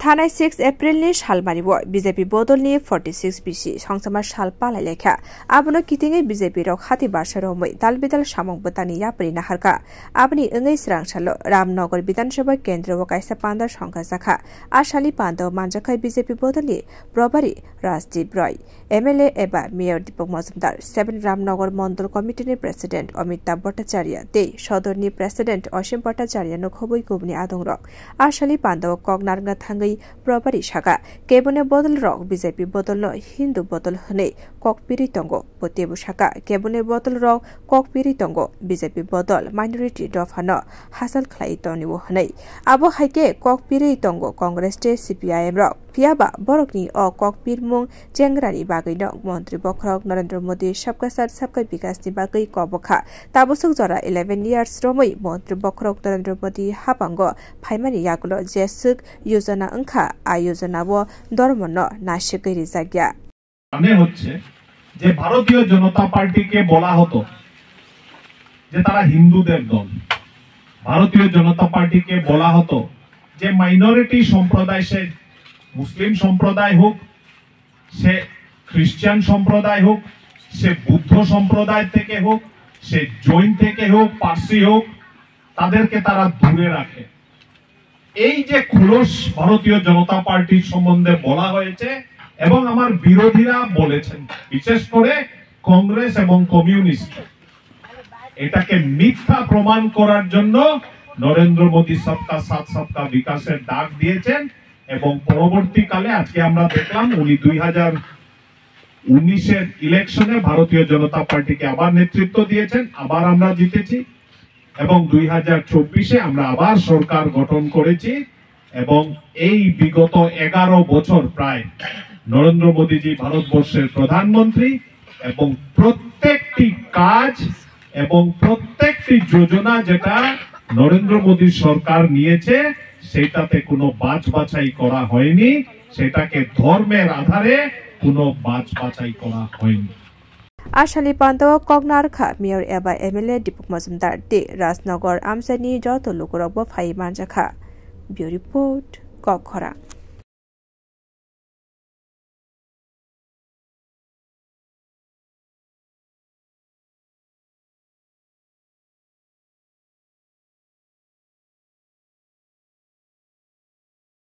थानाय 6 एप्रिलनि सालमारिबो बीजेपी बदलनि 46 बिसि संसमा साल पालाय लेखा आबनो कितिङै बीजेपी रक हाति बारसरमै दालबिदाल सामं बतानि यापरि नाहारका आबनि ओङै स्रांसालो रामनगर विधानसभा केन्द्र व कायसा पान्दा संघ शाखा आशाली पान्द मानजाखाय बीजेपी बदलनि प्रभारी राजदीप राय एमएलए एबा मेयर दीपक मजुमदार 7 रामनगर मण्डल कमिटिनि प्रेसिडेन्ट अमिताभ भट्टाचार्य ते सदरनि प्रेसिडेन्ट असीम भट्टाचार्य नखबै गुबनि आदं रक आशाली पान्द कगनारगा थाङै प्रभारी शाखा केबने बदल रक बीजेपी बदल हिन्दू बदल हने ककपिरि तंगो पतेबु शाखा केबने बदल रक ककपिरि तंगो बीजेपी बदल माइनरिटी दफा न हासल खलाई तनिवो हनै आबो हाइके ककपिरि तंगो कांग्रेस टे सीपीआईएम रक पियाबा बरकनि अ ककपिर मुं चेंग्रानि बागै न मन्त्री बखरक नरेन्द्र मोदी सबका साथ सबका विकासनि बागै कबखा ताबुसुक जरा 11 इयर्स रमै मन्त्री बखरक नरेन्द्र मोदी हापांग फाइमानि यागुलो जेसुक योजना अंखा आयोजनाबो धर्मन नाशिकैरि जागिया মানে হচ্ছে যে ভারতীয় জনতা পার্টিকে বলা হতো যে তারা হিন্দুদের দল ভারতীয় জনতা পার্টিকে বলা হতো যে মাইনরিটি সম্প্রদায় সে মুসলিম সম্প্রদায় হোক সে খ্রিস্টান সম্প্রদায় হোক সে বুদ্ধ সম্প্রদায় থেকে হোক সে জৈন থেকে হোক পার্সি হোক তাদেরকে তারা দূরে রাখে এই যে খোলস ভারতীয় জনতা পার্টির সম্বন্ধে বলা হয়েছে এবং আমার বিরোধীরা বলেছেন বিশেষ করে কংগ্রেস এবং কমিউনিস্ট এটাকে মিথ্যা প্রমাণ করার জন্য নরেন্দ্র মোদী সবকা সাথ সবকা বিকাশের ডাক দিয়েছেন এবং পরবর্তীকালে আজকে আমরা দেখলাম উনি 2019 এর ইলেকশনে ভারতীয় জনতা পার্টিকে আবার নেতৃত্ব দিয়েছেন আবার আমরা জিতেছি এবং 2024 এ আমরা আবার সরকার গঠন করেছি এবং এই বিগত 11 বছর প্রায় নরেন্দ্র মোদীজি ভারতবর্ষের প্রধানমন্ত্রী এবং প্রত্যেকটি কাজ এবং প্রত্যেকটি যোজনা যেটা নরেন্দ্র মোদী সরকার নিয়েছে সেটাতে কোনো বাছবাছাই করা হয়নি সেটাকে ধর্মের আধারে কোনো বাছবাছাই করা হয়নি आशाली पान्द कगनारखा मेयर एबा एमएलए दीपक मजुमदार दे राजनगर आमसानी जत लोकरब फाइ मानजाखा ब्यूरो रिपोर्ट कखरा।